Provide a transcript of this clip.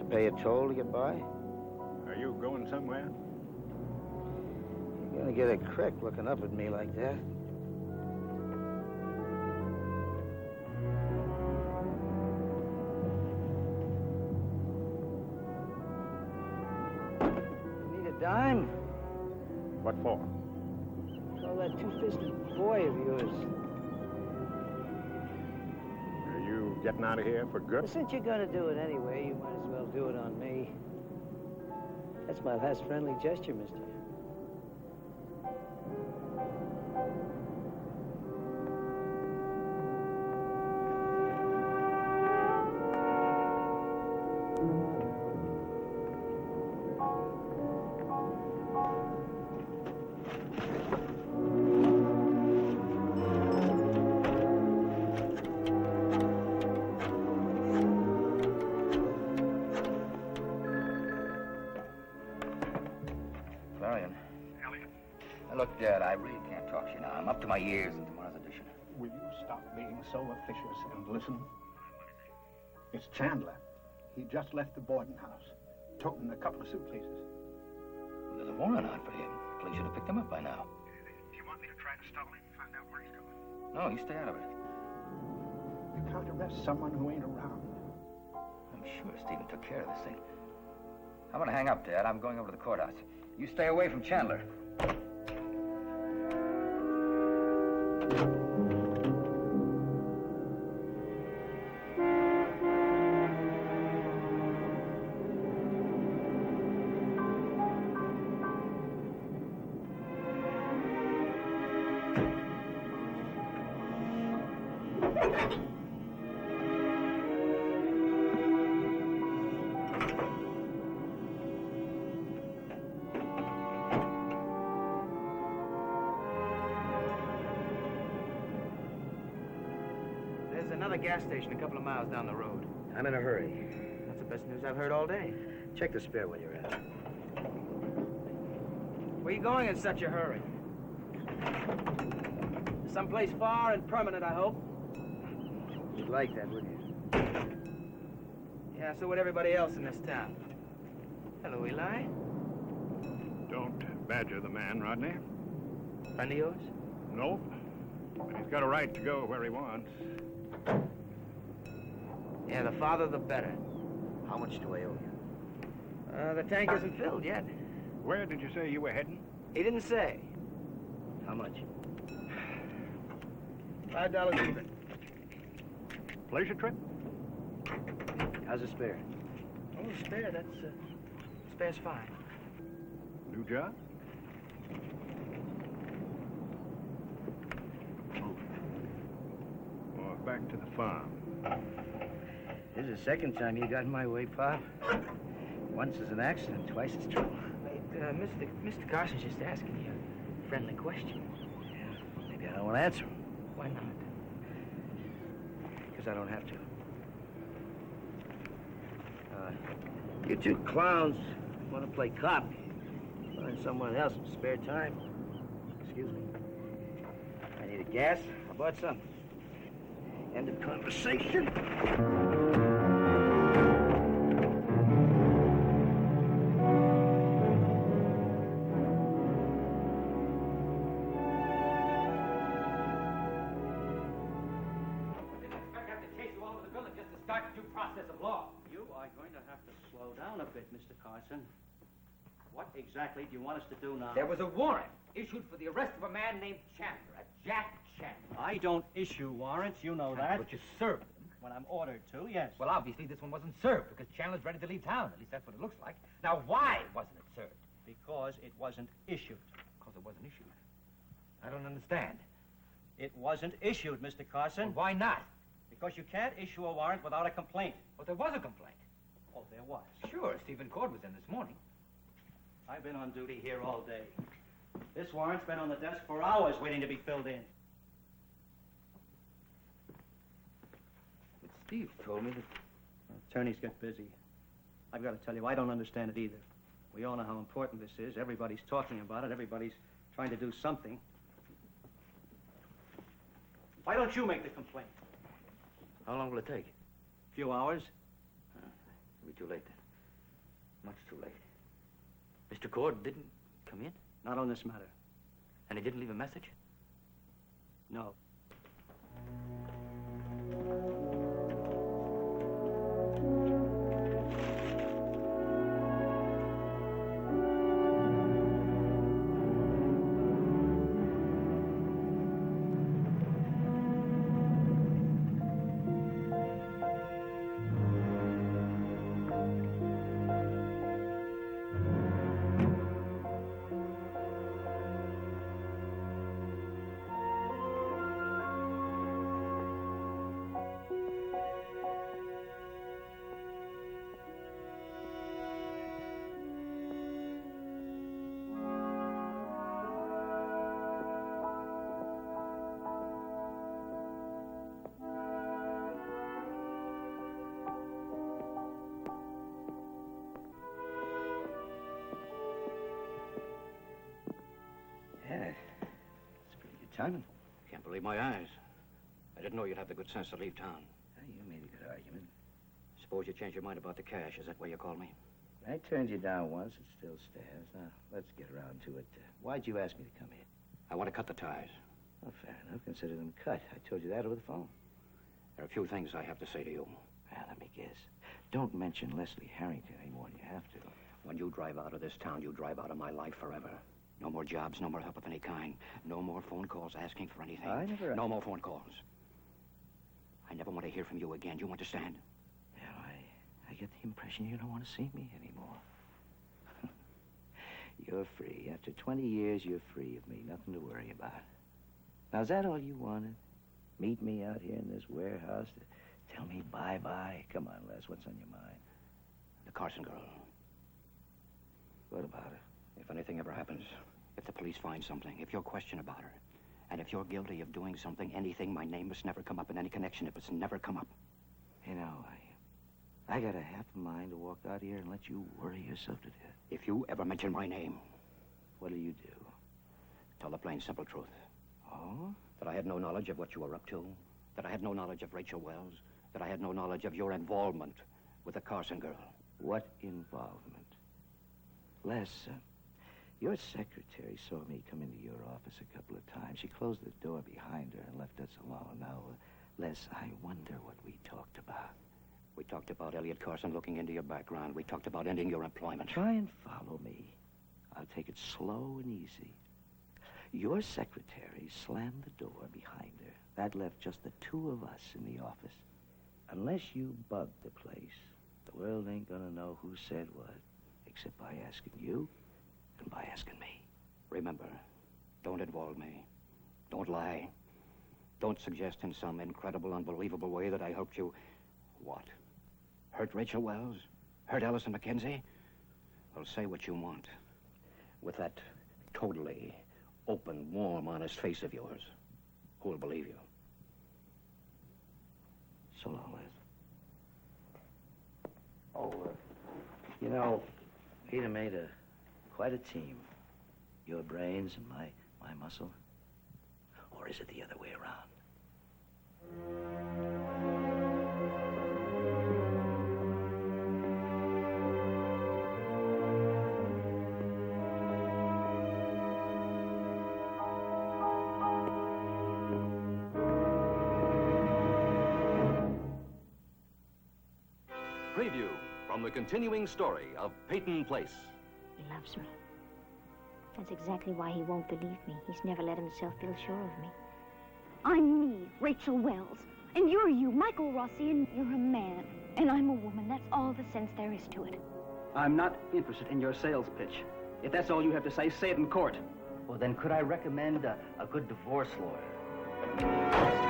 pay a toll to get by? Are you going somewhere? You're gonna get a crick looking up at me like that. You need a dime? What for? Well, that two-fisted boy of yours. Are you getting out of here for good? Well, since you're gonna do it anyway, you might as well do it on me. That's my last friendly gesture, mister. Clarion. Elliot, Now, look, Dad, I really can't talk to you now. I'm up to my ears in tomorrow's edition. will you stop being so officious and listen? It's Chandler. He just left the boarding house, toting a couple of suitcases. Well, there's a warrant out for him. Police should have picked him up by now. Do you want me to try to stall him and find out where he's going? No, you stay out of it. You can't arrest someone who ain't around. I'm sure Stephen took care of this thing. I'm gonna hang up, Dad. I'm going over to the courthouse. You stay away from Chandler. There's another gas station a couple of miles down the road. I'm in a hurry. That's the best news I've heard all day. Check the spare when you're at it. Where you going in such a hurry? Someplace far and permanent, I hope. You'd like that, wouldn't you? Yeah, so would everybody else in this town. Hello, Eli. Don't badger the man, Rodney. Friend of yours? No, but he's got a right to go where he wants. Yeah, the farther the better. How much do I owe you? The tank isn't filled yet. Where did you say you were heading? He didn't say. How much? $5 even. Pleasure trip? How's the spare? Oh, spare, spare's fine. New job? Or back to the farm? This is the second time you got in my way, Pop. Once as an accident, twice as trouble. Wait, Mr. Carson's just asking you a friendly question. Yeah, maybe I don't want to answer 'em. Why not? Because I don't have to. You two clowns want to play cop. Find someone else with spare time. Excuse me. I need a gas. I bought some. End of conversation. You are going to have to slow down a bit, Mr. Carson. What exactly do you want us to do now? There was a warrant issued for the arrest of a man named Chandler, Jack Chandler. I don't issue warrants, you know that. But you served them. When I'm ordered to, yes. Well, obviously this one wasn't served because Chandler's ready to leave town. At least that's what it looks like. Now, why wasn't it served? Because it wasn't issued. Because it wasn't issued. I don't understand. It wasn't issued, Mr. Carson. Well, why not? Because you can't issue a warrant without a complaint. Well, there was a complaint. Oh, there was. Sure, Stephen Cord was in this morning. I've been on duty here all day. This warrant's been on the desk for hours waiting to be filled in. But Steve told me that... Attorneys get busy. I've got to tell you, I don't understand it either. We all know how important this is. Everybody's talking about it. Everybody's trying to do something. Why don't you make the complaint? How long will it take? A few hours. It'll be too late then. Much too late. Mr. Cord didn't come in? Not on this matter. And he didn't leave a message? No. Yeah, it's pretty good timing. Can't believe my eyes. I didn't know you'd have the good sense to leave town. You made a good argument. Suppose you changed your mind about the cash. Is that why you called me? I turned you down once. It still stands. Now, let's get around to it. Why'd you ask me to come here? I want to cut the ties. Well, fair enough. Consider them cut. I told you that over the phone. There are a few things I have to say to you. Well, let me guess. Don't mention Leslie Harrington any more than you have to. When you drive out of this town, you drive out of my life forever. No more jobs, no more help of any kind. No more phone calls asking for anything. I never... No more phone calls. I never want to hear from you again. You understand? Well, I get the impression you don't want to see me anymore. You're free. After 20 years, you're free of me. Nothing to worry about. Now, is that all you wanted? Meet me out here in this warehouse to tell me bye-bye? Come on, Les, what's on your mind? The Carson girl. What about her? If anything ever happens, if the police find something, if you're questioned about her, and if you're guilty of doing something, anything, my name must never come up in any connection. It must never come up. You know, I got a half a mind to walk out here and let you worry yourself to death. If you ever mention my name, What'll you do? tell the plain, simple truth. Oh? That I had no knowledge of what you were up to, that I had no knowledge of Rachel Wells, that I had no knowledge of your involvement with the Carson girl. What involvement? Les, your secretary saw me come into your office a couple of times. She closed the door behind her and left us alone. Now, Les, I wonder what we talked about. We talked about Elliot Carson looking into your background. We talked about ending your employment. Try and follow me. I'll take it slow and easy. Your secretary slammed the door behind her. That left just the two of us in the office. Unless you bug the place, the world ain't gonna know who said what, except by asking you and by asking me. Remember, don't involve me. Don't lie. Don't suggest in some incredible, unbelievable way that I helped you. What? Hurt Rachel Wells? Hurt Allison Mackenzie? Well, say what you want. With that totally open, warm, honest face of yours, who'll believe you? So long, Les. Oh, you know, we'd have made quite a team. Your brains and my muscle. Or is it the other way around? Preview from the continuing story of Peyton Place. He loves me. That's exactly why he won't believe me. He's never let himself feel sure of me. I'm me, Rachel Wells. And you're you, Michael Rossi, and you're a man. And I'm a woman. That's all the sense there is to it. I'm not interested in your sales pitch. If that's all you have to say, say it in court. Well, then could I recommend a good divorce lawyer?